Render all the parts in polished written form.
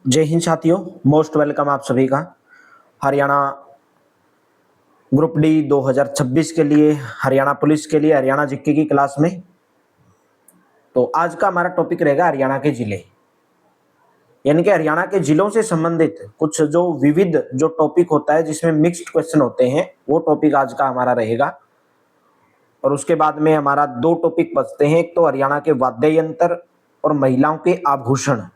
जय हिंद साथियों, most welcome आप सभी का हरियाणा ग्रुप डी 2026 के लिए, हरियाणा पुलिस के लिए, हरियाणा जीके की क्लास में। तो आज का हमारा टॉपिक रहेगा हरियाणा के जिले, यानी कि हरियाणा के जिलों से संबंधित कुछ जो विविध जो टॉपिक होता है जिसमें मिक्स्ड क्वेश्चन होते हैं, वो टॉपिक आज का हमारा रहेगा। और उसके बाद में हमारा दो टॉपिक बचते हैं, एक तो हरियाणा के वाद्य यंत्र और महिलाओं के आभूषण।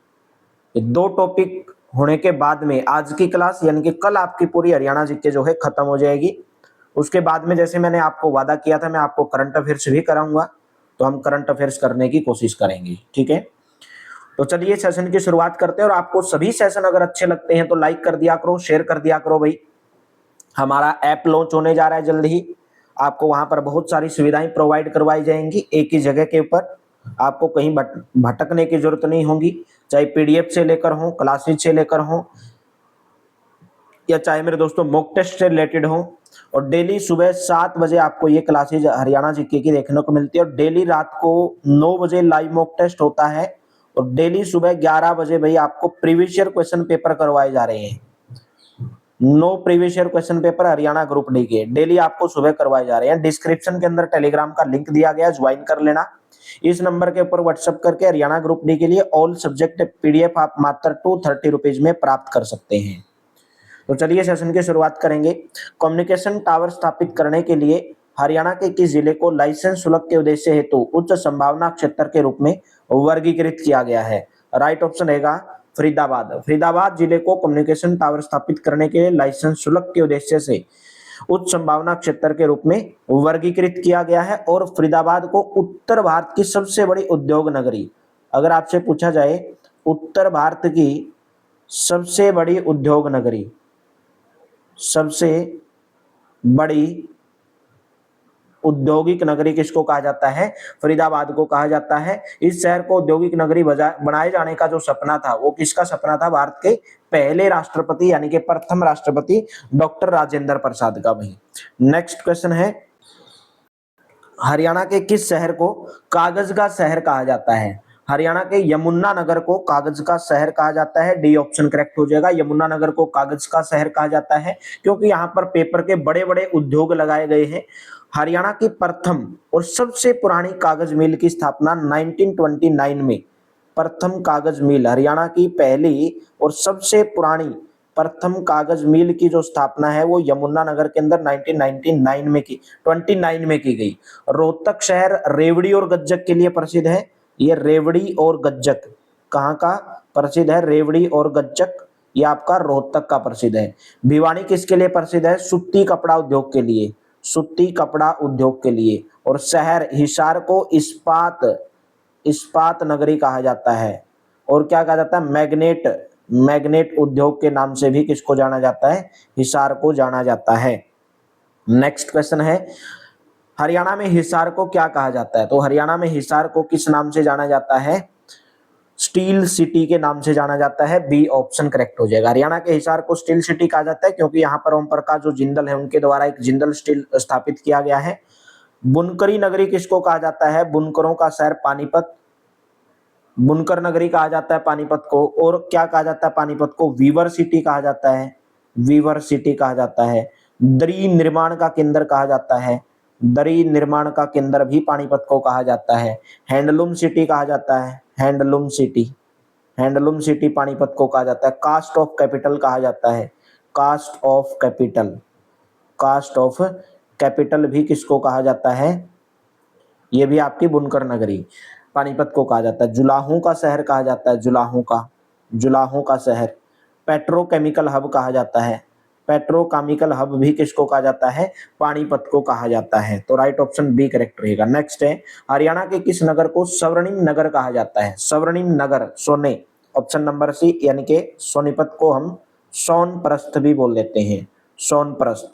ये दो टॉपिक होने के बाद में आज की क्लास यानी कि कल आपकी पूरी हरियाणा जीके जो है खत्म हो जाएगी। उसके बाद में जैसे मैंने आपको वादा किया था, मैं आपको करंट अफेयर्स भी कराऊंगा, तो हम करंट अफेयर्स करने की कोशिश करेंगे। ठीक है, तो चलिए सेशन की शुरुआत करते हैं। और आपको सभी सेशन अगर अच्छे लगते हैं तो लाइक कर दिया करो, शेयर कर दिया करो भाई। हमारा ऐप लॉन्च होने जा रहा है जल्द ही, आपको वहां पर बहुत सारी सुविधाएं प्रोवाइड करवाई जाएंगी एक ही जगह के ऊपर। आपको कहीं भटकने की जरूरत नहीं होगी, चाहे पीडीएफ से लेकर हो, क्लासेज से लेकर हो, या चाहे मेरे दोस्तों मॉक टेस्ट से रिलेटेड हो। और डेली सुबह 7 बजे आपको ये क्लासेज हरियाणा जीके की देखने को मिलती है। और डेली रात को 9 बजे लाइव मॉक टेस्ट होता है। और डेली सुबह 11 बजे भाई आपको प्रीवियस ईयर क्वेश्चन पेपर करवाए जा रहे हैं। 9 previous year question paper Haryana group D के डेली आपको सुबह करवाए जा रहे हैं। डिस्क्रिप्शन के अंदर टेलीग्राम का लिंक दिया गया, ज्वाइन कर लेना। इस नंबर के ऊपर व्हाट्सएप करके हरियाणा ग्रुप डी के लिए ऑल सब्जेक्ट पीडीएफ आप मात्र 230 रुपीज में प्राप्त कर सकते हैं। तो चलिए सेशन की शुरुआत करेंगे। कम्युनिकेशन टावर स्थापित करने के लिए हरियाणा के किस जिले को लाइसेंस शुल्क के उद्देश्य हेतु उच्च संभावना क्षेत्र के रूप में वर्गीकृत किया गया है? राइट ऑप्शन रहेगा फरीदाबाद। फरीदाबाद जिले को कम्युनिकेशन टावर स्थापित करने के लिए लाइसेंस शुल्क के उद्देश्य से उच्च संभावना क्षेत्र के रूप में वर्गीकृत किया गया है। और फरीदाबाद को उत्तर भारत की सबसे बड़ी उद्योग नगरी, अगर आपसे पूछा जाए उत्तर भारत की सबसे बड़ी उद्योग नगरी, सबसे बड़ी औद्योगिक नगरी किसको कहा जाता है? फरीदाबाद को कहा जाता है। इस शहर को औद्योगिक नगरी बनाए जाने का जो सपना था, वो किसका सपना था? भारत के पहले राष्ट्रपति यानी कि प्रथम राष्ट्रपति डॉक्टर राजेंद्र प्रसाद का। भाई नेक्स्ट क्वेश्चन है, हरियाणा के किस शहर को कागज का शहर कहा जाता है? हरियाणा के यमुनानगर को कागज का शहर कहा जाता है। डी ऑप्शन करेक्ट हो जाएगा। यमुनानगर को कागज का शहर कहा जाता है क्योंकि यहाँ पर पेपर के बड़े बड़े उद्योग लगाए गए हैं। हरियाणा की प्रथम और सबसे पुरानी कागज मिल की स्थापना 1929 में, प्रथम कागज मिल, हरियाणा की पहली और सबसे पुरानी प्रथम कागज मिल की जो स्थापना है वो यमुनानगर के अंदर 1929 में की 29 में की गई। रोहतक शहर रेवड़ी और गज्जक के लिए प्रसिद्ध है। ये रेवड़ी और गज्जक कहाँ का प्रसिद्ध है? रेवड़ी और गज्जक ये आपका रोहतक का प्रसिद्ध है। भिवानी किसके लिए प्रसिद्ध है? सूती कपड़ा उद्योग के लिए, सूती कपड़ा उद्योग के लिए। और शहर हिसार को इस्पात नगरी कहा जाता है। और क्या कहा जाता है? मैग्नेट उद्योग के नाम से भी किसको जाना जाता है? हिसार को जाना जाता है। नेक्स्ट क्वेश्चन है, हरियाणा में हिसार को क्या कहा जाता है? तो हरियाणा में हिसार को किस नाम से जाना जाता है? स्टील सिटी के नाम से जाना जाता है। बी ऑप्शन करेक्ट हो जाएगा। हरियाणा के हिसार को स्टील सिटी कहा जाता है क्योंकि यहाँ पर ओम प्रकाश जो जिंदल है उनके द्वारा एक जिंदल स्टील स्थापित किया गया है। बुनकरी नगरी किसको कहा जाता है? बुनकरों का शहर पानीपत, बुनकर नगरी कहा जाता है पानीपत को। और क्या कहा जाता है पानीपत को? वीवर सिटी कहा जाता है, वीवर सिटी कहा जाता है। दरी निर्माण का केंद्र कहा जाता है, दरी निर्माण का केंद्र भी पानीपत को कहा जाता है। हैंडलूम सिटी कहा जाता है, हैंडलूम सिटी पानीपत को कहा जाता है। कास्ट ऑफ कैपिटल कहा जाता है, कास्ट ऑफ कैपिटल भी किसको कहा जाता है? ये भी आपकी बुनकर नगरी पानीपत को कहा जाता है। जुलाहों का शहर कहा जाता है, जुलाहों का शहर। पेट्रोकेमिकल हब कहा जाता है, पेट्रोकेमिकल हब भी किसको कहा जाता है? पानीपत को कहा जाता है। तो राइट ऑप्शन बी करेक्ट रहेगा। नेक्स्ट है, हरियाणा के किस नगर को स्वर्णिम नगर कहा जाता है? स्वर्णिम नगर, सोने, ऑप्शन नंबर सी, यानी कि सोनीपत को हम सोनप्रस्थ भी बोल देते हैं, सोनप्रस्थ।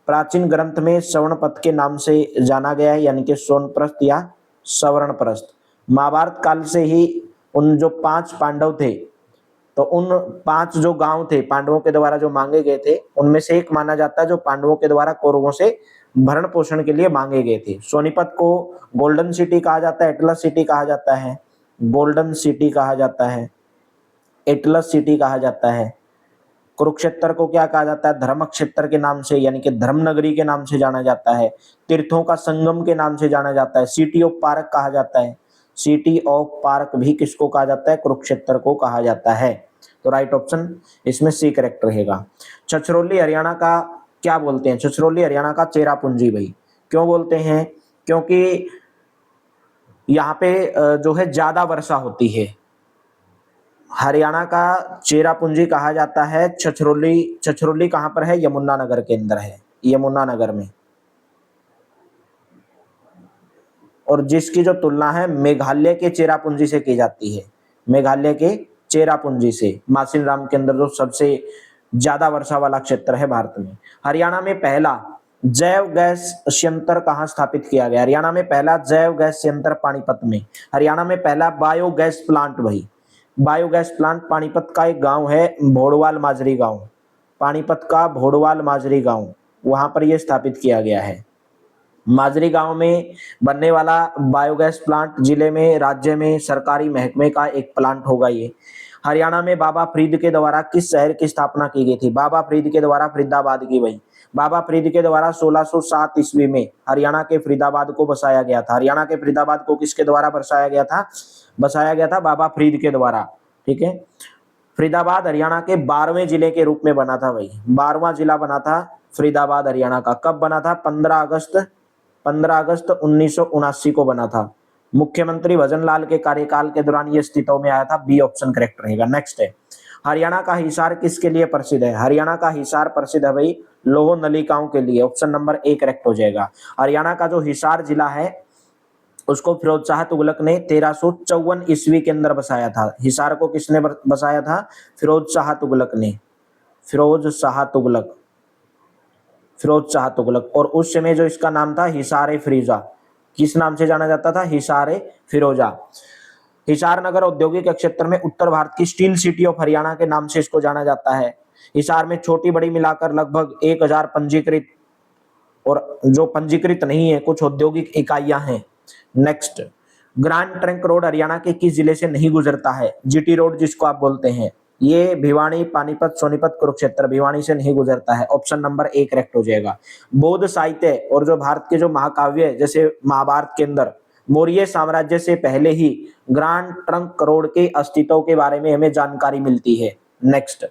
प्राचीन ग्रंथ में स्वर्णपथ के नाम से जाना गया है, यानी कि सोनप्रस्थ या स्वर्णप्रस्थ। महाभारत काल से ही उन जो 5 पांडव थे, तो उन 5 जो गांव थे पांडवों के द्वारा जो मांगे गए थे, उनमें से एक माना जाता है जो पांडवों के द्वारा कौरवों से भरण पोषण के लिए मांगे गए थे। सोनीपत को गोल्डन सिटी कहा जाता है, एटलस सिटी कहा जाता है, गोल्डन सिटी कहा जाता है, एटलस सिटी कहा जाता है। कुरुक्षेत्र को क्या कहा जाता है? धर्म क्षेत्र के नाम से यानी कि धर्म नगरी के नाम से जाना जाता है। तीर्थों का संगम के नाम से जाना जाता है। सिटी ऑफ पार्क कहा जाता है। सिटी ऑफ पार्क भी किसको कहा जाता है? कुरुक्षेत्र को कहा जाता है। तो राइट ऑप्शन इसमें सी करेक्ट रहेगा। छछरौली हरियाणा का क्या बोलते हैं? छछरौली हरियाणा का चेरापूंजी भाई। क्यों बोलते हैं? क्योंकि यहाँ पे जो है ज्यादा वर्षा होती है। हरियाणा का चेरापूंजी कहा जाता है छछरौली। छछरौली कहाँ पर है? यमुनानगर के अंदर है, यमुनानगर में। और जिसकी जो तुलना है मेघालय के चेरापूंजी से की जाती है। मेघालय के चेरापूंजी से, मासिनराम के अंदर जो सबसे ज्यादा वर्षा वाला क्षेत्र है भारत में। हरियाणा में पहला जैव गैस संयंत्र कहाँ स्थापित किया गया? हरियाणा में पहला जैव गैस संयंत्र पानीपत में। हरियाणा में पहला बायोगैस प्लांट भाई। बायोगैस प्लांट पानीपत का एक गांव है भोड़वाल माजरी गांव। पानीपत का भोड़वाल माजरी गांव, वहां पर यह स्थापित किया गया है। माजरी गांव में बनने वाला बायोगैस प्लांट जिले में, राज्य में सरकारी महकमे का एक प्लांट होगा ये। हरियाणा में बाबा फरीद के द्वारा किस शहर की स्थापना की गई थी? बाबा फरीद के द्वारा फरीदाबाद की भाई। बाबा फरीद के द्वारा 1607 ईस्वी में हरियाणा के फरीदाबाद को बसाया गया था। हरियाणा के फरीदाबाद को किसके द्वारा बसाया गया था? बसाया गया था बाबा फरीद के द्वारा। ठीक है। फरीदाबाद हरियाणा के 12वें जिले के रूप में बना था भाई। 12वां जिला बना था फरीदाबाद हरियाणा का। कब बना था? 15 अगस्त 1979 को बना था। मुख्यमंत्री भजन लाल के कार्यकाल के दौरान यह अस्तित्व में आया था। बी ऑप्शन करेक्ट रहेगा। नेक्स्ट है, हरियाणा का हिसार किसके लिए प्रसिद्ध है? हरियाणा का हिसार प्रसिद्ध है भाई लौह नलिकाओं के लिए। ऑप्शन नंबर ए करेक्ट हो जाएगा। हरियाणा का जो हिसार जिला है उसको फिरोज शाह तुगलक ने 1354 ईस्वी के अंदर बसाया था। हिसार को किसने बसाया था? फिरोज शाह तुगलक ने। फिरोज शाह तुगलक, फिरोज शाह तुगलक। और उस समय जो इसका नाम था हिसार फिरोजा। किस नाम से जाना जाता था? हिसार फिरोजा। हिसार नगर औद्योगिक क्षेत्र में उत्तर भारत की स्टील सिटी ऑफ हरियाणा के नाम से इसको जाना जाता है। हिसार में छोटी बड़ी मिलाकर लगभग 1000 पंजीकृत और जो पंजीकृत नहीं है कुछ औद्योगिक इकाइयां हैं। Next, grand trunk road Haryana के किस जिले से नहीं गुजरता है? जीटी रोड जिसको आप बोलते हैं, ये भिवानी, पानीपत, सोनीपत, कुरुक्षेत्र, भिवानी से नहीं गुजरता है। ऑप्शन नंबर ए करेक्ट हो जाएगा। बौद्ध साहित्य और जो भारत के जो महाकाव्य जैसे महाभारत के अंदर मौर्य साम्राज्य से पहले ही ग्रैंड ट्रंक रोड के अस्तित्व के बारे में हमें जानकारी मिलती है। नेक्स्ट,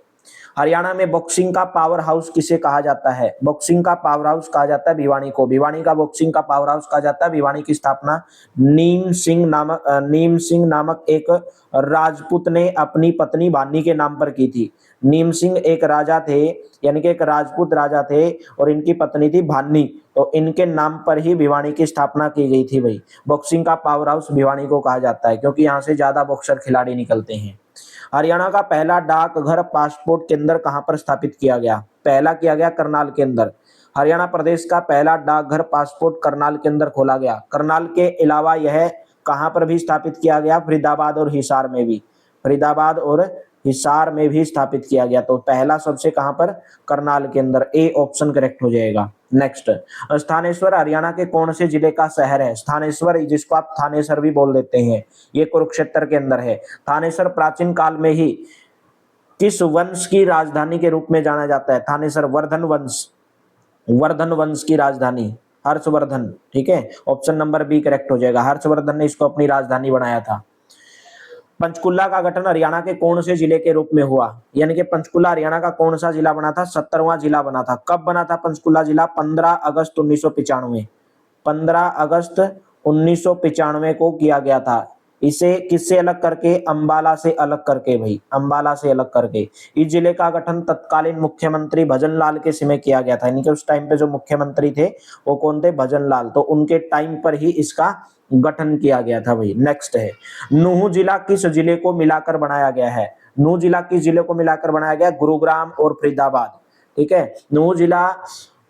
हरियाणा में बॉक्सिंग का पावर हाउस किसे कहा जाता है? बॉक्सिंग का पावर हाउस कहा जाता है भिवानी को। भिवानी का बॉक्सिंग का पावर हाउस कहा जाता है। भिवानी की स्थापना नीम सिंह नामक एक राजपूत ने अपनी पत्नी भानी के नाम पर की थी। नीम सिंह एक राजा थे, यानी कि एक राजपूत राजा थे और इनकी पत्नी थी भानी, तो इनके नाम पर ही भिवानी की स्थापना की गई थी भाई। बॉक्सिंग का पावर हाउस भिवानी को कहा जाता है क्योंकि यहाँ से ज्यादा बॉक्सर खिलाड़ी निकलते हैं। हरियाणा का पहला डाकघर पासपोर्ट केंद्र कहां पर स्थापित किया गया? पहला किया गया करनाल के अंदर। हरियाणा प्रदेश का पहला डाकघर पासपोर्ट करनाल के अंदर खोला गया। करनाल के अलावा यह कहां पर भी स्थापित किया गया? फरीदाबाद और हिसार में भी। फरीदाबाद और हिसार में भी स्थापित किया गया। तो पहला सबसे कहां पर? करनाल के अंदर। ए ऑप्शन करेक्ट हो जाएगा। नेक्स्ट, स्थानेश्वर हरियाणा के कौन से जिले का शहर है? स्थानेश्वर जिसको आप थानेसर भी बोल देते हैं, ये कुरुक्षेत्र के अंदर है। थानेसर प्राचीन काल में ही किस वंश की राजधानी के रूप में जाना जाता है? थानेसर वर्धन वंश, वर्धन वंश की राजधानी हर्षवर्धन। ठीक है, ऑप्शन नंबर बी करेक्ट हो जाएगा। हर्षवर्धन ने इसको अपनी राजधानी बनाया था। पंचकुला का गठन हरियाणा के कौन से जिले के रूप में हुआ? यानी कि पंचकुला हरियाणा का कौन सा जिला बना था? 17वां जिला बना था। कब बना था पंचकुला जिला? 15 अगस्त 1995। 15 अगस्त 1995 को किया गया था। इसे किससे अलग करके? अंबाला से अलग करके भाई, अंबाला से अलग करके। इस जिले का गठन तत्कालीन मुख्यमंत्री भजन लाल के समय किया गया था। यानी कि उस टाइम पे जो मुख्यमंत्री थे वो कौन थे? भजन लाल। तो उनके टाइम पर ही इसका गठन किया गया था भाई। नेक्स्ट है, नूह जिला किस जिले को मिलाकर बनाया गया है? नूह जिला किस जिले को मिलाकर बनाया गया? गुरुग्राम और फरीदाबाद। ठीक है, नूह जिला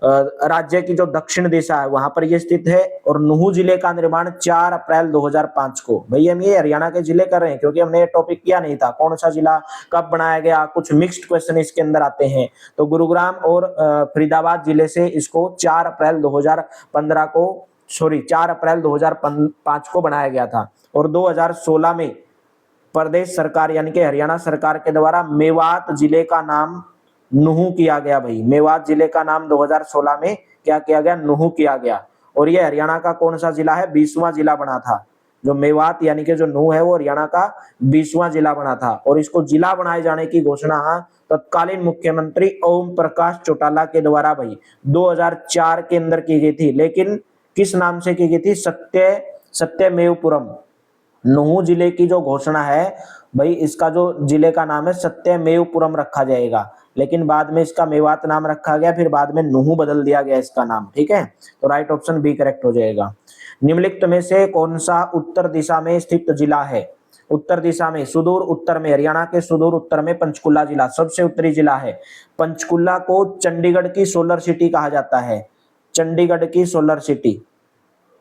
राज्य की जो दक्षिण दिशा है वहां पर यह स्थित है। और नूह जिले का निर्माण 4 अप्रैल 2005 को। भाई हम ये हरियाणा के जिले कर रहे हैं क्योंकि हमने ये टॉपिक किया नहीं था, कौन सा जिला कब बनाया गया, कुछ मिक्स्ड क्वेश्चन इसके अंदर आते हैं। तो गुरुग्राम और फरीदाबाद जिले से इसको 4 अप्रैल 2015 को 4 अप्रैल 2005 को बनाया गया था। और 2016 में प्रदेश सरकार यानी कि हरियाणा सरकार के द्वारा मेवात जिले का नाम नुहू किया गया भाई। मेवात जिले का नाम 2016 में क्या किया गया? नुहू किया गया। और ये हरियाणा का कौन सा जिला है? 20वां जिला बना था। जो मेवात यानी कि जो नूह है वो हरियाणा का 20वां जिला बना था। और इसको जिला बनाए जाने की घोषणा तत्कालीन मुख्यमंत्री ओम प्रकाश चौटाला के द्वारा भाई 2004 के अंदर की गई थी। लेकिन किस नाम से की गई थी? सत्यमेवपुरम। नूह जिले की जो घोषणा है भाई, इसका जो जिले का नाम है सत्यमेवपुरम रखा जाएगा। लेकिन बाद में इसका मेवात नाम रखा गया, फिर बाद में नूह बदल दिया गया इसका नाम। ठीक है, तो राइट ऑप्शन बी करेक्ट हो जाएगा। निम्नलिखित में से कौन सा उत्तर दिशा में स्थित जिला है? उत्तर दिशा में, सुदूर उत्तर में, हरियाणा के सुदूर उत्तर में पंचकुला जिला सबसे उत्तरी जिला है। पंचकुला को चंडीगढ़ की सोलर सिटी कहा जाता है। चंडीगढ़ की सोलर सिटी,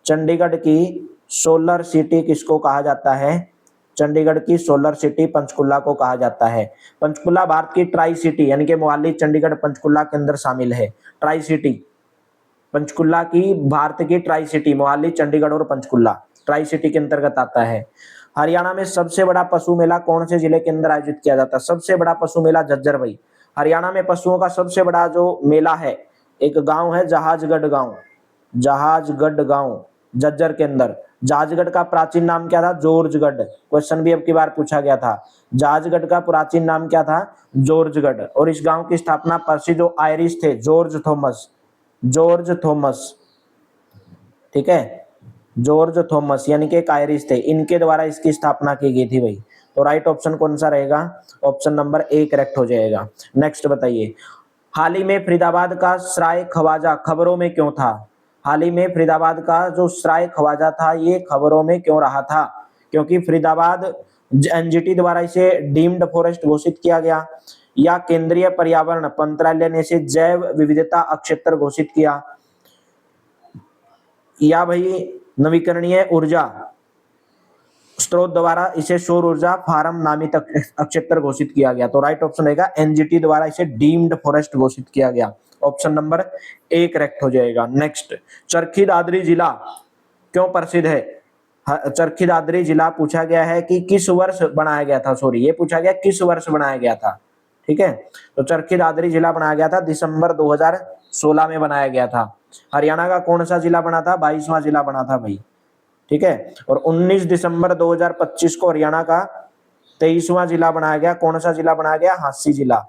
चंडीगढ़ की सोलर सिटी किसको कहा जाता है? चंडीगढ़ की सोलर सिटी पंचकुला को कहा जाता है। पंचकुला भारत की ट्राई सिटी यानी कि मोहाली, चंडीगढ़, पंचकुला के अंदर शामिल है। ट्राई सिटी, पंचकुला की भारत की ट्राई सिटी, मोहाली, चंडीगढ़ और पंचकुला ट्राई सिटी के अंतर्गत आता है। हरियाणा में सबसे बड़ा पशु मेला कौन से जिले के अंदर आयोजित किया जाता है? सबसे बड़ा पशु मेला झज्जर भाई। हरियाणा में पशुओं का सबसे बड़ा जो मेला है, एक गांव है जहाजगढ़ गांव, जहाजगढ़ गांव झज्जर के अंदर। जहाजगढ़ का प्राचीन नाम क्या था? जॉर्जगढ़। क्वेश्चन भी अब की बार पूछा गया था। जहाजगढ़ का प्राचीन नाम क्या था? जॉर्जगढ़। और इस गांव की स्थापना प्रसिद्ध जो आयरिश थे जॉर्ज थॉमस, जॉर्ज थॉमस, ठीक है, जॉर्ज थॉमस यानी कि एक आयरिश थे, इनके द्वारा इसकी स्थापना की गई थी भाई। तो राइट ऑप्शन कौन सा रहेगा? ऑप्शन नंबर ए करेक्ट हो जाएगा। नेक्स्ट बताइए, हाल ही में फरीदाबाद का सराय ख्वाजा खबरों में क्यों था? हाल ही में फरीदाबाद का जो सराय ख्वाजा था ये खबरों में क्यों रहा था? क्योंकि फरीदाबाद एनजीटी द्वारा इसे डीम्ड फॉरेस्ट घोषित किया गया, या केंद्रीय पर्यावरण मंत्रालय ने इसे जैव विविधता अक्षेत्र घोषित किया, या भाई नवीकरणीय ऊर्जा स्रोत द्वारा इसे सौर ऊर्जा फार्म नामित अक्षेत्र घोषित किया गया। तो राइट ऑप्शन रहेगा एनजीटी द्वारा इसे डीम्ड फॉरेस्ट घोषित किया गया। ऑप्शन नंबर ए करेक्ट हो जाएगा। नेक्स्ट, चरखी दादरी जिला क्यों प्रसिद्ध है? चरखी दादरी जिला पूछा गया है कि किस वर्ष बनाया गया था, सॉरी ये पूछा गया किस वर्ष बनाया गया था। ठीक है, तो चरखी दादरी जिला बनाया गया था दिसंबर 2016 में बनाया गया था। हरियाणा का कौन सा जिला बना था? 22वां जिला बना था भाई। ठीक है, और 19 दिसंबर 2025 को हरियाणा का 23वां जिला बनाया गया। कौन सा जिला बनाया गया? हांसी जिला।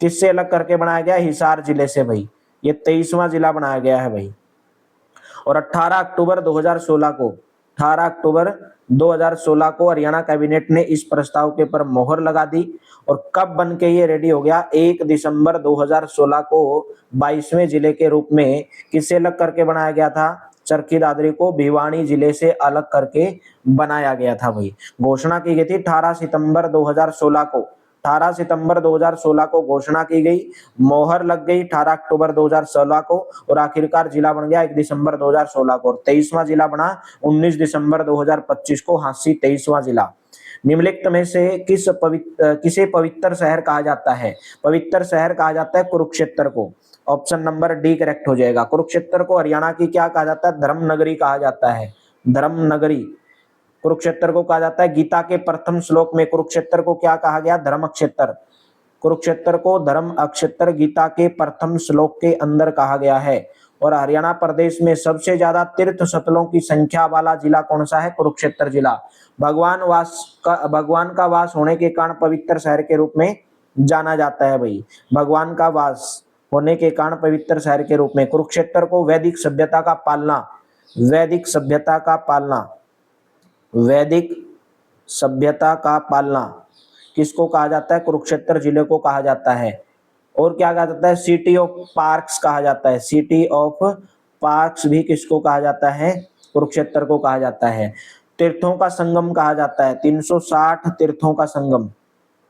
किससे अलग करके बनाया गया? हिसार जिले से भाई। ये 23वां जिला बनाया गया है भाई। और 18 अक्टूबर 2016 को 18 अक्टूबर 2016 को हरियाणा कैबिनेट ने इस प्रस्ताव के ऊपर मोहर लगा दी। और कब बन के ये रेडी हो गया? 1 दिसंबर 2016 को 22वें जिले के रूप में किससे अलग करके बनाया गया था? चरखी दादरी को भिवानी जिले से अलग करके बनाया गया था भाई। घोषणा की गई थी 18 सितंबर 2016 को, 18 सितंबर 2016 को घोषणा की गई, मोहर लग गई 18 अक्टूबर 2016 को, और आखिरकार जिला बन गया 1 दिसंबर 2016 को। 23वां जिला बना 19 दिसंबर 2025 को, हांसी 23वां जिला। निम्नलिखित में से किसे पवित्र शहर कहा जाता है? पवित्र शहर कहा जाता है कुरुक्षेत्र को। ऑप्शन नंबर डी करेक्ट हो जाएगा। कुरुक्षेत्र को हरियाणा की क्या कहा जाता है? धर्म नगरी कहा जाता है। धर्म नगरी कुरुक्षेत्र को कहा जाता है। गीता के प्रथम श्लोक में कुरुक्षेत्र को क्या कहा गया? धर्म क्षेत्र। कुरुक्षेत्र को धर्म अक्षेत्र गीता के प्रथम श्लोक के अंदर कहा गया है। और हरियाणा प्रदेश में सबसे ज्यादा तीर्थ स्थलों की संख्या वाला जिला कौन सा है? कुरुक्षेत्र जिला। भगवान का वास होने के कारण पवित्र शहर के रूप में जाना जाता है भाई। भगवान का वास होने के कारण पवित्र शहर के रूप में। कुरुक्षेत्र को वैदिक सभ्यता का पालना, वैदिक सभ्यता का पालना, वैदिक सभ्यता का पालना किसको कहा जाता है? कुरुक्षेत्र जिले को कहा जाता है। और क्या कहा जाता है? सिटी ऑफ पार्क्स कहा जाता है। सिटी ऑफ पार्क्स भी किसको कहा जाता है? कुरुक्षेत्र को कहा जाता है। तीर्थों का संगम कहा जाता है। 360 तीर्थों का संगम,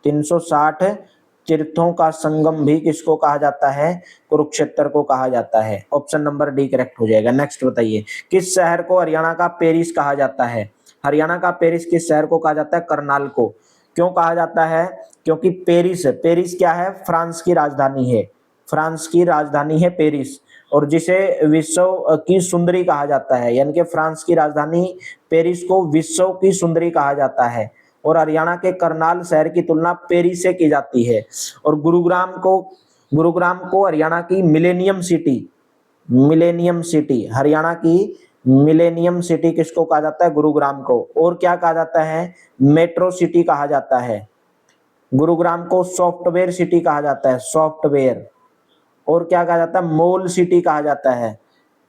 360 तीर्थों का संगम भी किसको कहा जाता है? कुरुक्षेत्र को कहा जाता है। ऑप्शन नंबर डी करेक्ट हो जाएगा। नेक्स्ट बताइए, किस शहर को हरियाणा का पेरिस कहा जाता है? हरियाणा का पेरिस किस शहर को कहा जाता है? करनाल को। क्यों कहा जाता है? क्योंकि पेरिस, पेरिस क्या है? फ्रांस की राजधानी है। फ्रांस की राजधानी है पेरिस, और जिसे विश्व की सुंदरी कहा जाता है, यानी कि फ्रांस की राजधानी पेरिस को विश्व की सुंदरी कहा जाता है। और हरियाणा के करनाल शहर की तुलना पेरी से की जाती है। और गुरुग्राम को हरियाणा की मिलेनियम सिटी हरियाणा की मिलेनियम सिटी किसको कहा जाता है? गुरुग्राम को। और क्या कहा जाता है? मेट्रो सिटी कहा जाता है। गुरुग्राम को सॉफ्टवेयर सिटी कहा जाता है, सॉफ्टवेयर। और क्या कहा जाता है? मॉल सिटी कहा जाता है।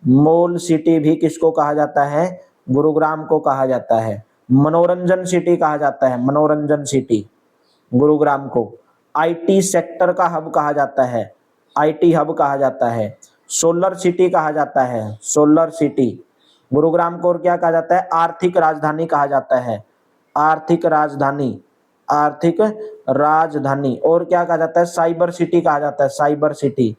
मॉल सिटी भी किसको कहा जाता है? गुरुग्राम को कहा जाता है। मनोरंजन सिटी कहा जाता है, मनोरंजन सिटी गुरुग्राम को। आईटी सेक्टर का हब कहा जाता है, आईटी हब कहा जाता है। सोलर सिटी कहा जाता है, सोलर सिटी गुरुग्राम को। और क्या कहा जाता है? आर्थिक राजधानी कहा जाता है, आर्थिक राजधानी, आर्थिक राजधानी। और क्या कहा जाता है? साइबर सिटी कहा जाता है, साइबर सिटी,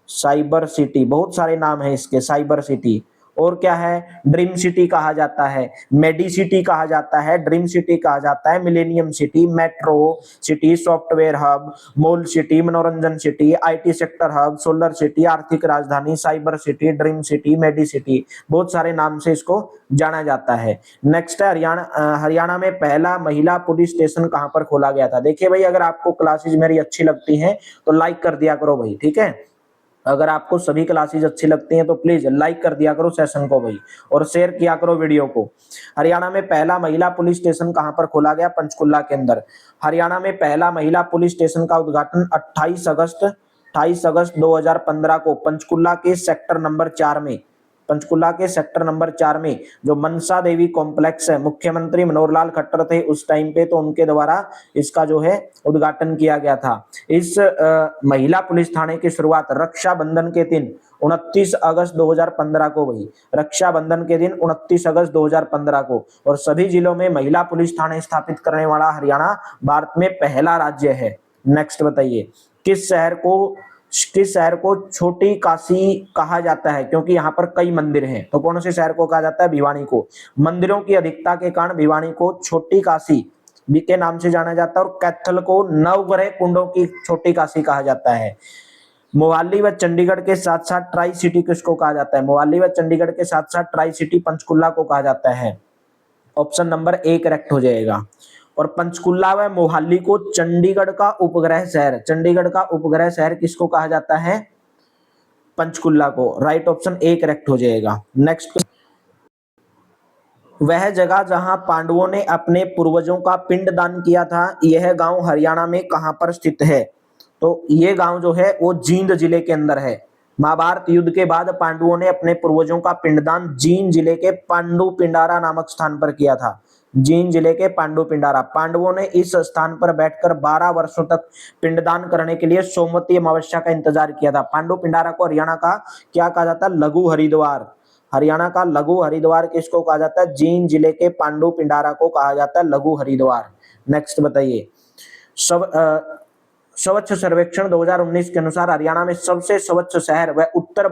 साइबर सिटी। बहुत सारे नाम है इसके, साइबर सिटी। और क्या है? ड्रीम सिटी कहा जाता है, मेडी सिटी कहा जाता है, ड्रीम सिटी कहा जाता है, millennium city, metro city, software hub, mall city, मनोरंजन city, IT sector hub, solar city, आर्थिक राजधानी, cyber city, dream city, medicity. बहुत सारे नाम से इसको जाना जाता है। नेक्स्ट है हरियाणा में पहला महिला पुलिस स्टेशन कहां पर खोला गया था? देखिए भाई, अगर आपको क्लासेज मेरी अच्छी लगती हैं तो लाइक कर दिया करो भाई, ठीक है। अगर आपको सभी क्लासेज अच्छी लगती हैं तो प्लीज लाइक कर दिया करो सेशन को भाई, और शेयर किया करो वीडियो को। हरियाणा में पहला महिला पुलिस स्टेशन कहां पर खोला गया? पंचकुला के अंदर। हरियाणा में पहला महिला पुलिस स्टेशन का उद्घाटन 28 अगस्त 2015 को पंचकुला के सेक्टर नंबर 4 में, पंचकुला के सेक्टर नंबर 4 में जो मनसा देवी कॉम्प्लेक्स है, मुख्यमंत्री मनोहर लाल खट्टर थे उस टाइम पे, तो उनके द्वारा इसका जो है उद्घाटन किया गया था। इस महिला पुलिस थाने की शुरुआत रक्षाबंधन के दिन 29 अगस्त 2015 को हुई, रक्षाबंधन के दिन 29 अगस्त 2015 को। और सभी जिलों में महिला पुलिस थाने स्थापित करने वाला हरियाणा भारत में पहला राज्य है। नेक्स्ट बताइए, किस शहर को छोटी काशी कहा जाता है? क्योंकि यहाँ पर कई मंदिर हैं, तो कौन से शहर को कहा जाता है? भिवानी को। मंदिरों की अधिकता के कारण भिवानी को छोटी काशी भी के नाम से जाना जाता है, और कैथल को नवग्रह कुंडों की छोटी काशी कहा जाता है। मोहाली व चंडीगढ़ के साथ साथ ट्राई सिटी किसको कहा जाता है? मोहाली व चंडीगढ़ के साथ साथ ट्राई सिटी पंचकुला को कहा जाता है। ऑप्शन नंबर ए करेक्ट हो जाएगा। और पंचकुला व मोहाली को चंडीगढ़ का उपग्रह शहर, चंडीगढ़ का उपग्रह शहर किसको कहा जाता है? पंचकुला को। राइट ऑप्शन ए करेक्ट हो जाएगा। नेक्स्ट, वह जगह जहां पांडवों ने अपने पूर्वजों का पिंडदान किया था, यह गांव हरियाणा में कहां पर स्थित है? तो ये गांव जो है वो जींद जिले के अंदर है। महाभारत युद्ध के बाद पांडवों ने अपने पूर्वजों का पिंडदान जींद जिले के पांडु पिंडारा नामक स्थान पर किया था। जींद जिले के पांडु पिंडारा। पांडवों ने इस स्थान पर बैठकर 12 वर्षों तक पिंडदान करने के लिए सोमवती अमावस्या का इंतजार किया था। पांडु पिंडारा को हरियाणा का क्या कहा जाता है? लघु हरिद्वार। हरियाणा का लघु हरिद्वार किसको कहा जाता है? जींद जिले के पांडु पिंडारा को कहा जाता है लघु हरिद्वार। नेक्स्ट बताइए, स्वच्छ सर्वेक्षण 2019 के अनुसार हरियाणा में सबसे स्वच्छ शहर व उत्तर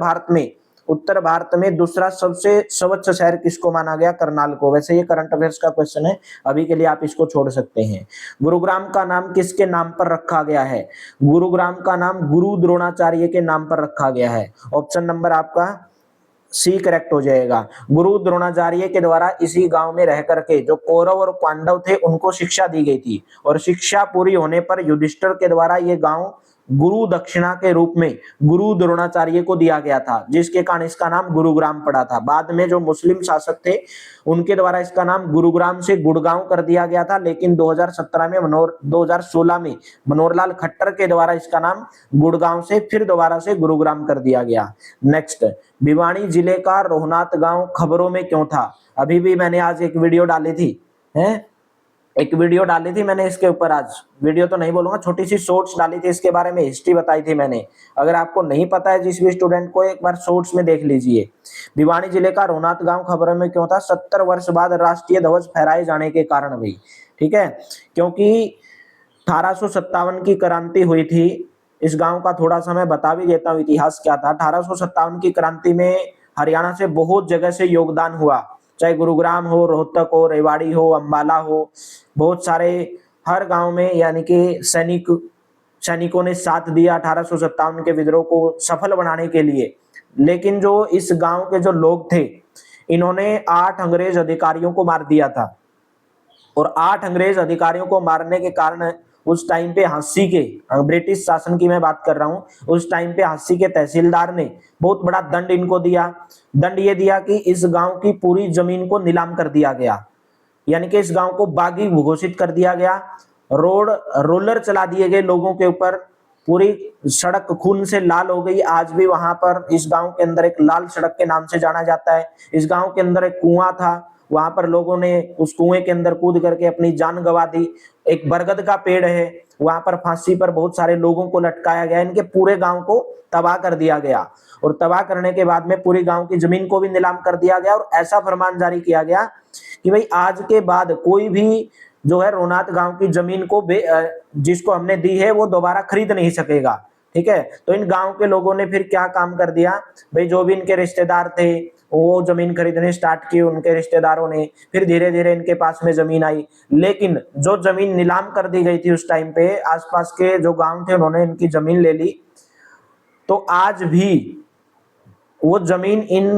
भारत में दूसरा सबसे स्वच्छ शहर किसको माना गया? करनाल को। वैसे ये करंट अफेयर्स का क्वेश्चन है, अभी के लिए आप इसको छोड़ सकते हैं। गुरुग्राम का नाम किसके नाम पर रखा गया है? गुरुग्राम का नाम गुरु द्रोणाचार्य के नाम पर रखा गया है। ऑप्शन नंबर आपका सी करेक्ट हो जाएगा। गुरु द्रोणाचार्य के द्वारा इसी गांव में रह करके जो कौरव और पांडव थे उनको शिक्षा दी गई थी, और शिक्षा पूरी होने पर युधिष्ठिर के द्वारा ये गांव गुरु दक्षिणा के रूप में गुरु द्रोणाचार्य को दिया गया था, जिसके कारण इसका नाम गुरुग्राम पड़ा था। बाद में जो मुस्लिम शासक थे उनके द्वारा इसका नाम गुरुग्राम से गुड़गांव कर दिया गया था, लेकिन 2016 में मनोहर लाल खट्टर के द्वारा इसका नाम गुड़गांव से फिर दोबारा से गुरुग्राम कर दिया गया। नेक्स्ट, भिवानी जिले का रोहनाथ गांव खबरों में क्यों था? अभी भी मैंने आज एक वीडियो डाली थी, मैंने इसके ऊपर। आज वीडियो तो नहीं बोलूंगा, छोटी सी शॉर्ट्स डाली थी इसके बारे में, हिस्ट्री बताई थी मैंने। अगर आपको नहीं पता है जिस भी स्टूडेंट को, एक बार शॉर्ट्स में देख लीजिए। भिवानी जिले का रोहनाथ गांव खबरों में क्यों था? 70 वर्ष बाद राष्ट्रीय ध्वज फहराए जाने के कारण भाई, ठीक है, क्योंकि 1857 की क्रांति हुई थी। इस गांव का थोड़ा सा मैं बता भी देता हूँ इतिहास क्या था। 1857 की क्रांति में हरियाणा से बहुत जगह से योगदान हुआ, चाहे गुरुग्राम हो, रोहतक हो, रेवाड़ी हो, अंबाला हो, बहुत सारे, हर गांव में यानी कि सैनिकों ने साथ दिया 1857 के विद्रोह को सफल बनाने के लिए। लेकिन जो इस गांव के जो लोग थे, इन्होंने 8 अंग्रेज अधिकारियों को मार दिया था, और 8 अंग्रेज अधिकारियों को मारने के कारण उस टाइम पे हंसी के, ब्रिटिश शासन की मैं बात कर रहा हूं, उस टाइम पे हंसी के तहसीलदार ने बहुत बड़ा दंड इनको दिया। दंड ये दिया कि इस गांव की पूरी जमीन को नीलाम कर दिया गया, यानी कि इस गांव को बागी घोषित कर दिया गया। रोलर चला दिए गए लोगों के ऊपर, पूरी सड़क खून से लाल हो गई। आज भी वहां पर इस गांव के अंदर एक लाल सड़क के नाम से जाना जाता है। इस गांव के अंदर एक कुआं था, वहां पर लोगों ने उस कुएं के अंदर कूद करके अपनी जान गंवा दी। एक बरगद का पेड़ है, वहां पर फांसी पर बहुत सारे लोगों को लटकाया गया। इनके पूरे गांव को तबाह कर दिया गया, और तबाह करने के बाद में पूरी गांव की जमीन को भी नीलाम कर दिया गया, और ऐसा फरमान जारी किया गया कि भाई आज के बाद कोई भी जो है रोनात गांव की जमीन को जिसको हमने दी है वो दोबारा खरीद नहीं सकेगा। ठीक है, तो इन गांव के लोगों ने फिर क्या काम कर दिया भाई, जो भी इनके रिश्तेदार थे वो जमीन खरीदने स्टार्ट की, उनके रिश्तेदारों ने। फिर धीरे धीरे इनके पास में जमीन आई, लेकिन जो जमीन नीलाम कर दी गई थी उस टाइम पे, आसपास के जो गांव थे उन्होंने इनकी जमीन ले ली। तो आज भी वो जमीन इन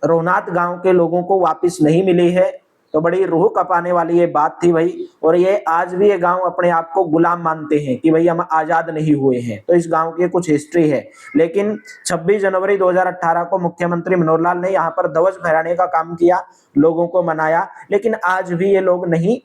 रोहनात गांव के लोगों को वापस नहीं मिली है। तो बड़ी रूह कपाने वाली ये बात थी भाई, और ये आज भी ये गांव अपने आप को गुलाम मानते हैं कि भाई हम आजाद नहीं हुए हैं। तो इस गांव की कुछ हिस्ट्री है। लेकिन 26 जनवरी 2018 को मुख्यमंत्री मनोहर लाल ने यहाँ पर ध्वज फहराने का काम किया, लोगों को मनाया, लेकिन आज भी ये लोग नहीं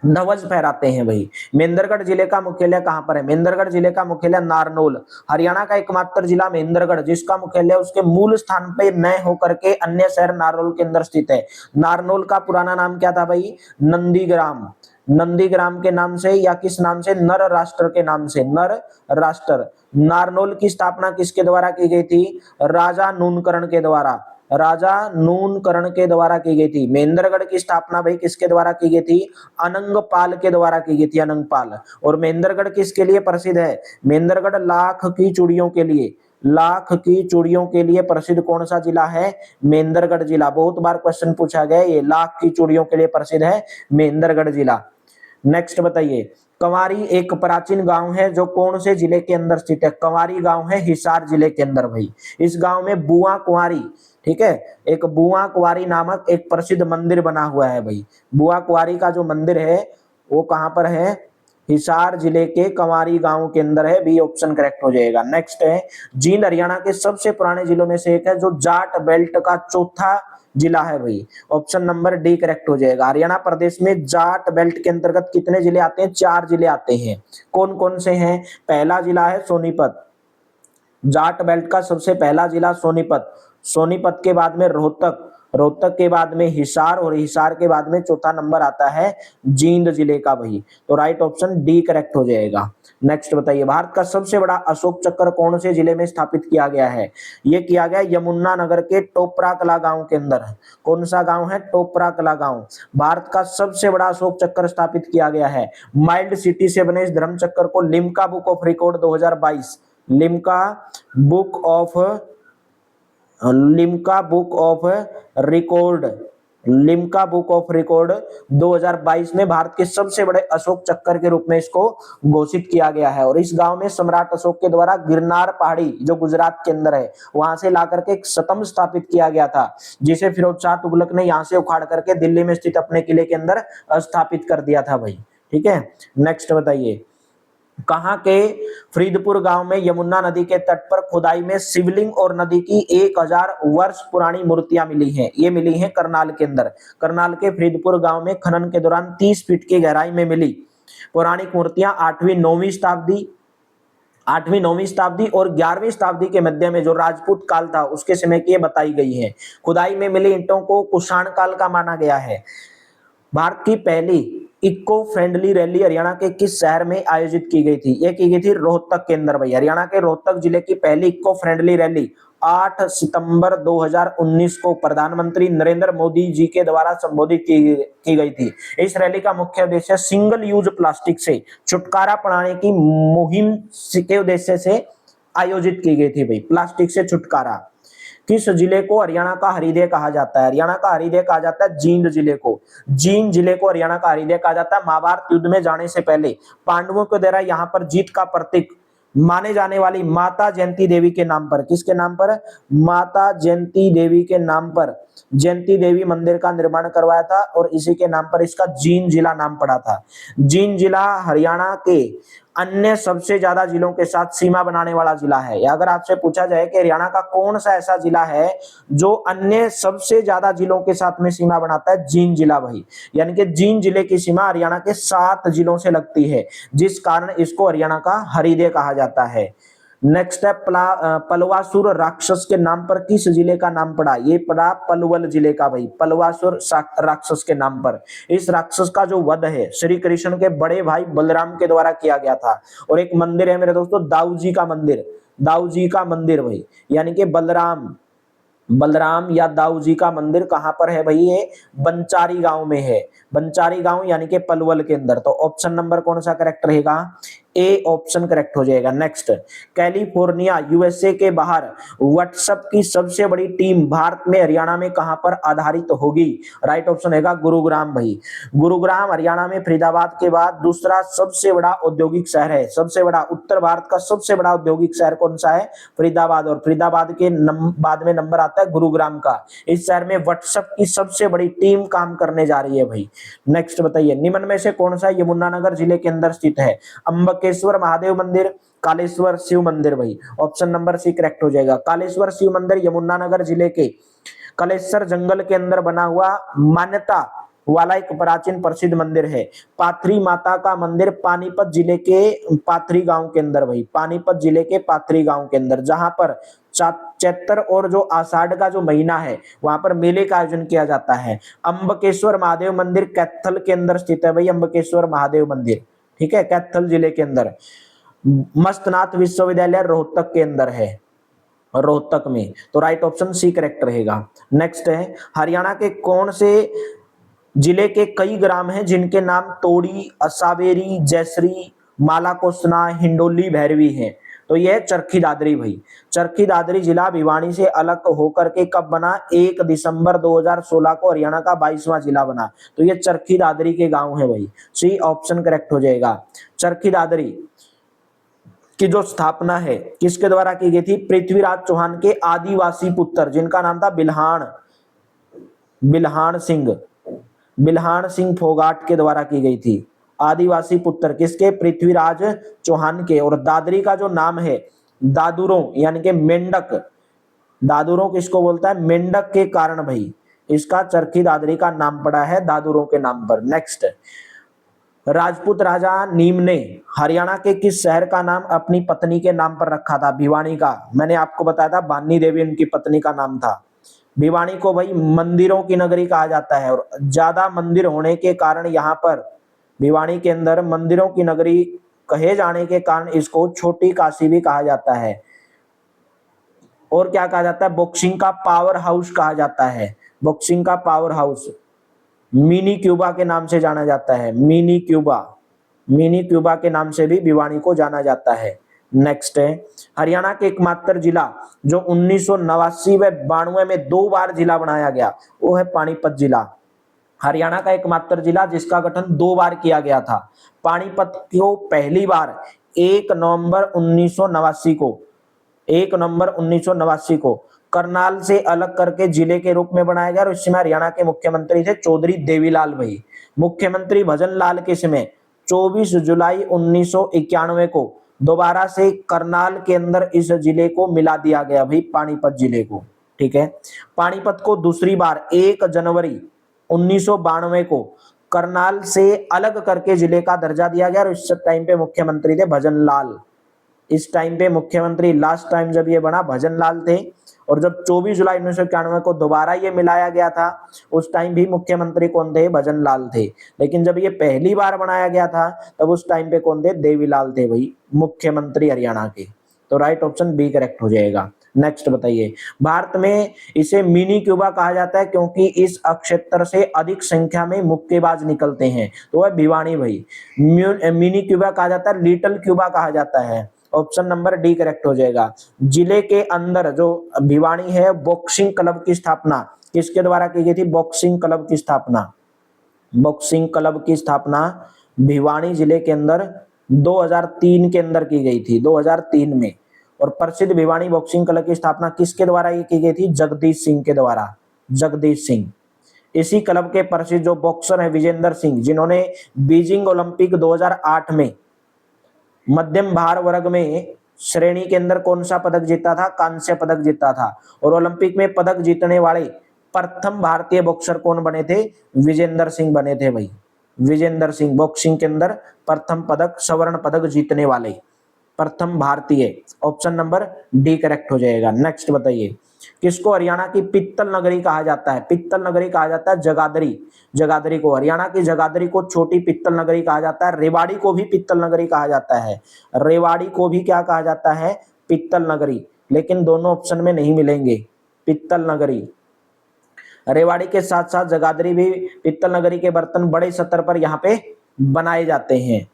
ध्वज फहराते हैं भाई। महेंद्रगढ़ जिले का मुख्यालय कहां पर है? महेंद्रगढ़ जिले का मुख्यालय नारनौल, हरियाणा का एकमात्र जिला महेंद्रगढ़ जिसका मुख्यालय उसके मूल स्थान पे न होकर के अन्य शहर नारनौल के अंदर स्थित है। नारनौल का पुराना नाम क्या था भाई? नंदीग्राम। नंदीग्राम के नाम से या किस नाम से? नर राष्ट्र के नाम से, नर राष्ट्र। नारनौल की स्थापना किसके द्वारा की गई थी? राजा नूनकरण के द्वारा, राजा नूनकरण के द्वारा की गई थी। महेंद्रगढ़ की स्थापना भाई किसके द्वारा की गई थी? अनंगपाल के द्वारा की गई थी, अनंगपाल। और महेंद्रगढ़ किसके लिए प्रसिद्ध है? महेंद्रगढ़ लाख की चूड़ियों के लिए, लाख की चूड़ियों के लिए प्रसिद्ध कौन सा जिला है? महेंद्रगढ़ जिला। बहुत बार क्वेश्चन पूछा गया, ये लाख की चूड़ियों के लिए प्रसिद्ध है महेंद्रगढ़ जिला। नेक्स्ट बताइए, कंवारी एक प्राचीन गांव है जो कौन से जिले के अंदर स्थित है? कंवारी गांव है हिसार जिले के अंदर भाई। इस गांव में बुआ कुंवारी, ठीक है, एक बुआ कुंवारी नामक एक प्रसिद्ध मंदिर बना हुआ है भाई। बुआ कुंवारी का जो मंदिर है वो कहां पर है? हिसार जिले के कंवारी गांव के अंदर है। बी ऑप्शन करेक्ट हो जाएगा। नेक्स्ट है, जींद हरियाणा के सबसे पुराने जिलों में से एक है जो जाट बेल्ट का चौथा जिला है भाई। ऑप्शन नंबर डी करेक्ट हो जाएगा। हरियाणा प्रदेश में जाट बेल्ट के अंतर्गत कितने जिले आते हैं? 4 जिले आते हैं। कौन कौन से हैं? पहला जिला है सोनीपत, जाट बेल्ट का सबसे पहला जिला सोनीपत। सोनीपत के बाद में रोहतक, रोहतक के बाद में हिसार, और हिसार के बाद में चौथा नंबर आता है जींद जिले का भाई। तो राइट ऑप्शन डी करेक्ट हो जाएगा। नेक्स्ट बताइए, भारत का सबसे बड़ा अशोक चक्र कौन से जिले में स्थापित किया गया है? ये किया गया यमुना नगर के टोपरा कला गांव के अंदर। कौन सा गांव है? टोपरा कला गांव। भारत का सबसे बड़ा अशोक चक्र स्थापित किया गया है। माइल्ड सिटी से बने इस धर्म चक्र को Limca book of record 2022, Limca book of, Limca book of record, Limca book of record 2022 में भारत के सबसे बड़े अशोक चक्कर के रूप में इसको घोषित किया गया है। और इस गांव में सम्राट अशोक के द्वारा गिरनार पहाड़ी जो गुजरात के अंदर है वहां से लाकर के एक स्तंभ स्थापित किया गया था, जिसे फिरोज शाह तुगलक ने यहां से उखाड़ करके दिल्ली में स्थित अपने किले के अंदर स्थापित कर दिया था भाई। ठीक है, नेक्स्ट बताइए, कहां के फरीदपुर गांव में यमुना नदी के तट पर खुदाई में शिवलिंग और नदी की 1000 वर्ष पुरानी मूर्तियां मिली हैं? ये मिली हैं करनाल के अंदर। करनाल के फरीदपुर गांव में खनन के दौरान 30 फीट की गहराई में मिली पौराणिक मूर्तियां 8वीं 9वीं शताब्दी, 8वीं 9वीं शताब्दी और 11वीं शताब्दी के मध्य में जो राजपूत काल था उसके समय की बताई गई है। खुदाई में मिली ईंटों को कुषाण काल का माना गया है। भारत की पहली इको फ्रेंडली रैली हरियाणा के किस शहर में आयोजित की गई थी? ये की गई थी रोहतक के अंदर भाई। हरियाणा के रोहतक जिले की पहली इको फ्रेंडली रैली 8 सितंबर 2019 को प्रधानमंत्री नरेंद्र मोदी जी के द्वारा संबोधित की गई थी। इस रैली का मुख्य उद्देश्य सिंगल यूज प्लास्टिक से छुटकारा पाने की मुहिम के उद्देश्य से आयोजित की गई थी भाई। प्लास्टिक से छुटकारा। किस जिले को हरियाणा का हरिदेव कहा जाता है? हरियाणा का हरिदेव कहा जाता है जींद जिले को। जींद जिले को हरियाणा का हरिदेव कहा जाता है। महाभारत युद्ध में जाने से पहले पांडवों के द्वारा यहाँ पर जीत का प्रतीक माने जाने वाली माता जयंती देवी के नाम पर, किसके नाम पर? माता जयंती देवी के नाम पर जयंती देवी मंदिर का निर्माण करवाया था और इसी के नाम पर इसका जींद जिला नाम पड़ा था। जींद जिला हरियाणा के अन्य सबसे ज्यादा जिलों के साथ सीमा बनाने वाला जिला है। या अगर आपसे पूछा जाए कि हरियाणा का कौन सा ऐसा जिला है जो अन्य सबसे ज्यादा जिलों के साथ में सीमा बनाता है, जींद जिला भाई। यानी कि जींद जिले की सीमा हरियाणा के 7 जिलों से लगती है, जिस कारण इसको हरियाणा का हरिदे कहा जाता है। नेक्स्ट है पलवासुर राक्षस के नाम पर किस जिले का नाम पड़ा? ये पड़ा पलवल जिले का भाई, पलवासुर राक्षस के नाम पर। इस राक्षस का जो वध है श्री कृष्ण के बड़े भाई बलराम के द्वारा किया गया था। और एक मंदिर है मेरे दोस्तों, दाऊ जी का मंदिर, दाऊ जी का मंदिर भाई, यानी कि बलराम या दाऊ जी का मंदिर कहां पर है भाई? ये बंचारी गांव में है, बंचारी गांव यानी कि पलवल के अंदर। तो ऑप्शन नंबर कौन सा करेक्ट रहेगा? ए ऑप्शन करेक्ट हो जाएगा। नेक्स्ट, कैलिफोर्निया यूएसए के बाहर व्हाट्सएप की सबसे बड़ी टीम भारत में हरियाणा में कहां पर आधारित होगी? राइट ऑप्शन रहेगा गुरुग्राम भाई। गुरुग्राम हरियाणा में फरीदाबाद के बाद दूसरा सबसे बड़ा औद्योगिक शहर है। सबसे बड़ा, उत्तर भारत का सबसे बड़ा औद्योगिक शहर कौन सा है? फरीदाबाद। और फरीदाबाद के बाद में नंबर आता है गुरुग्राम का। इस शहर में व्हाट्सएप की सबसे बड़ी टीम काम करने जा रही है भाई। नेक्स्ट बताइए, निम्न में से कौन सा यमुनानगर जिले के अंदर स्थित है? अंबकेश्वर महादेव मंदिर, कालेश्वर शिव मंदिर भाई। ऑप्शन नंबर सी करेक्ट हो जाएगा। कालेश्वर शिव मंदिर यमुनानगर जिले के कलेसर जंगल के अंदर बना हुआ मान्यता वाला एक प्राचीन प्रसिद्ध मंदिर है। पाथरी माता का मंदिर पानीपत जिले के पाथरी गांव के अंदर भाई, पानीपत जिले के पाथरी गांव के अंदर, जहां पर चैत्र और जो आषाढ़ का जो महीना है वहां पर मेले का आयोजन किया जाता है। अंबकेश्वर महादेव मंदिर कैथल के अंदर स्थित है भाई, अंबकेश्वर महादेव मंदिर, ठीक है, कैथल जिले के अंदर। मस्तनाथ विश्वविद्यालय रोहतक के अंदर है, रोहतक में। तो राइट ऑप्शन सी करेक्ट रहेगा। नेक्स्ट है, हरियाणा के कौन से जिले के कई ग्राम हैं जिनके नाम तोड़ी, असावेरी, जयश्री, मालाकोसना, हिंडोली, भैरवी हैं? तो यह चरखी दादरी भाई। चरखी दादरी जिला भिवानी से अलग होकर के कब बना? 1 दिसंबर 2016 को हरियाणा का 22वां जिला बना। तो यह चरखी दादरी के गांव है भाई। सी ऑप्शन करेक्ट हो जाएगा। चरखी दादरी की जो स्थापना है किसके द्वारा की गई थी? पृथ्वीराज चौहान के आदिवासी पुत्र, जिनका नाम था बिल्हाण सिंह फोगाट के द्वारा की गई थी। आदिवासी पुत्र किसके? पृथ्वीराज चौहान के। और दादरी का जो नाम है दादुरों यानी कि मेंढक, दादुरों किसको बोलता है? मेंढक के कारण भाई इसका चरखी दादरी का नाम पड़ा है दादुरों के नाम पर। नेक्स्ट, राजपूत राजा नीम ने हरियाणा के किस शहर का नाम अपनी पत्नी के नाम पर रखा था? भिवानी का। मैंने आपको बताया था बानी देवी उनकी पत्नी का नाम था। भिवानी को भाई मंदिरों की नगरी कहा जाता है और ज्यादा मंदिर होने के कारण यहाँ पर भिवानी के अंदर मंदिरों की नगरी कहे जाने के कारण इसको छोटी काशी भी कहा जाता है। और क्या कहा जाता है? बॉक्सिंग का पावर हाउस कहा जाता है। बॉक्सिंग का पावर हाउस, मिनी क्यूबा के नाम से जाना जाता है। मिनी क्यूबा के नाम से भी भिवानी को जाना जाता है। नेक्स्ट है, हरियाणा के एकमात्र जिला जो 1989 व 92 में 2 बार जिला बनाया गया वो है पानीपत जिला। हरियाणा का एकमात्र जिला जिसका गठन 2 बार किया गया था। पानीपत को पहली बार 1 नवंबर 1989 को करनाल से अलग करके जिले के रूप में बनाया गया और इस समय हरियाणा के मुख्यमंत्री थे चौधरी देवीलाल भाई। मुख्यमंत्री भजन लाल के समय 24 जुलाई 1991 को दोबारा से करनाल के अंदर इस जिले को मिला दिया गया भाई, पानीपत जिले को, ठीक है। पानीपत को दूसरी बार 1 जनवरी 1992 को करनाल से अलग करके जिले का दर्जा दिया गया और इस टाइम पे मुख्यमंत्री थे भजन लाल। इस टाइम पे मुख्यमंत्री लास्ट टाइम जब ये बना भजन लाल थे और जब 24 जुलाई 1991 को दोबारा ये मिलाया गया था उस टाइम भी मुख्यमंत्री कौन थे? भजन लाल थे। लेकिन जब ये पहली बार बनाया गया था तब उस टाइम पे कौन थे? देवीलाल थे भाई, मुख्यमंत्री हरियाणा के। तो राइट ऑप्शन बी करेक्ट हो जाएगा। नेक्स्ट बताइए, भारत में इसे मिनी क्यूबा कहा जाता है क्योंकि इस क्षेत्र से अधिक संख्या में मुक्केबाज निकलते हैं। तो वह भिवानी भाई। मिनी क्यूबा कहा जाता है, लिटिल क्यूबा कहा जाता है। ऑप्शन नंबर डी करेक्ट हो जाएगा। जिले के अंदर जो भिवानी है बॉक्सिंग क्लब की स्थापना किसके द्वारा की गई थी? बॉक्सिंग क्लब की स्थापना भिवानी जिले के अंदर 2003 के अंदर की गई थी, 2003 में। और प्रसिद्ध भिवानी बॉक्सिंग क्लब की स्थापना किसके द्वारा ये की गई थी? जगदीश सिंह के द्वारा, जगदीश सिंह। इसी क्लब के प्रसिद्ध जो बॉक्सर हैं विजेंद्र सिंह, जिन्होंने बीजिंग ओलंपिक 2008 में मध्यम भार वर्ग में श्रेणी के अंदर कौन सा पदक जीता था? कांस्य पदक जीता था। और ओलंपिक में पदक जीतने वाले प्रथम भारतीय बॉक्सर कौन बने थे? विजेंद्र सिंह बने थे भाई, विजेंद्र सिंह बॉक्सिंग के अंदर प्रथम पदक, स्वर्ण पदक जीतने वाले प्रथम भारतीय। ऑप्शन नंबर डी करेक्ट हो जाएगा। नेक्स्ट बताइए, किसको हरियाणा की पित्तल नगरी कहा जाता है? पित्तल नगरी कहा जाता है जगाधरी, जगाधरी को, हरियाणा की जगाधरी को छोटी पित्तल नगरी कहा जाता है। रेवाड़ी को भी पित्तल नगरी कहा जाता है, रेवाड़ी को भी क्या कहा जाता है? पित्तल नगरी। लेकिन दोनों ऑप्शन में नहीं मिलेंगे। पित्तल नगरी, रेवाड़ी के साथ साथ जगाधरी भी पित्तल नगरी के बर्तन बड़े स्तर पर यहाँ पे बनाए जाते हैं।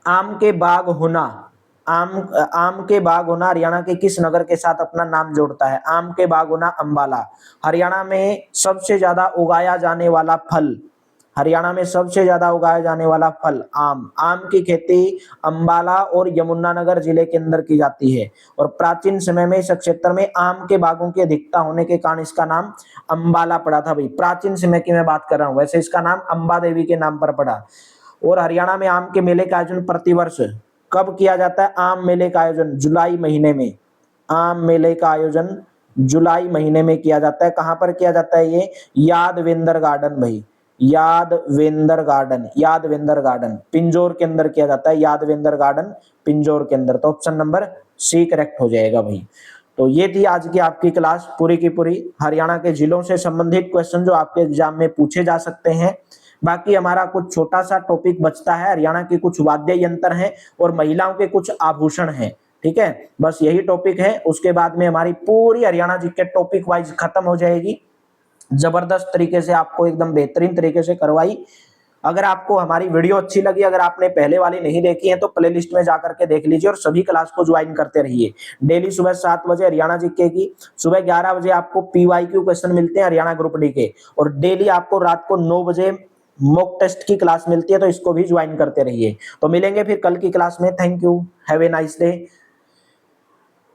आम के बाग होना, आम के बाग होना हरियाणा के किस नगर के साथ अपना नाम जोड़ता है? आम के बाग होना अंबाला। हरियाणा में सबसे ज्यादा उगाया जाने वाला फल, हरियाणा में सबसे ज्यादा उगाया जाने वाला फल आम। आम की खेती अंबाला और यमुनानगर जिले के अंदर की जाती है। और प्राचीन समय में इस क्षेत्र में आम के बागों की अधिकता होने के कारण इसका नाम अंबाला पड़ा था भाई। प्राचीन समय की मैं बात कर रहा हूं, वैसे इसका नाम अंबा देवी के नाम पर पड़ा। और हरियाणा में आम के मेले का आयोजन प्रतिवर्ष कब किया जाता है? आम मेले का आयोजन जुलाई महीने में, आम मेले का आयोजन जुलाई महीने में किया जाता है। कहां पर किया जाता है ये? यादवेंद्र गार्डन भाई, यादवेंद्र गार्डन, यादवेंद्र गार्डन पिंजौर के अंदर किया जाता है। यादवेंद्र गार्डन पिंजौर के अंदर। तो ऑप्शन नंबर सी करेक्ट हो जाएगा भाई। तो ये थी आज की आपकी क्लास पूरी की पूरी हरियाणा के जिलों से संबंधित क्वेश्चन जो आपके एग्जाम में पूछे जा सकते हैं। बाकी हमारा कुछ छोटा सा टॉपिक बचता है, हरियाणा के कुछ वाद्य यंत्र हैं और महिलाओं के कुछ आभूषण हैं। ठीक है, बस यही टॉपिक है। उसके बाद में हमारी पूरी हरियाणा जी के टॉपिक वाइज खत्म हो जाएगी। जबरदस्त तरीके से आपको एकदम बेहतरीन तरीके से करवाई। अगर आपको हमारी वीडियो अच्छी लगी, अगर आपने पहले वाली नहीं देखी है तो प्लेलिस्ट में जाकर के देख लीजिए और सभी क्लास को ज्वाइन करते रहिए। डेली सुबह 7 बजे हरियाणा जीके की, सुबह 11 बजे आपको PYQ क्वेश्चन मिलते हैं हरियाणा ग्रुप डी के, और डेली आपको रात को 9 बजे मॉक टेस्ट की क्लास मिलती है, तो इसको भी ज्वाइन करते रहिए। तो मिलेंगे फिर कल की क्लास में। Thank you, have a nice day.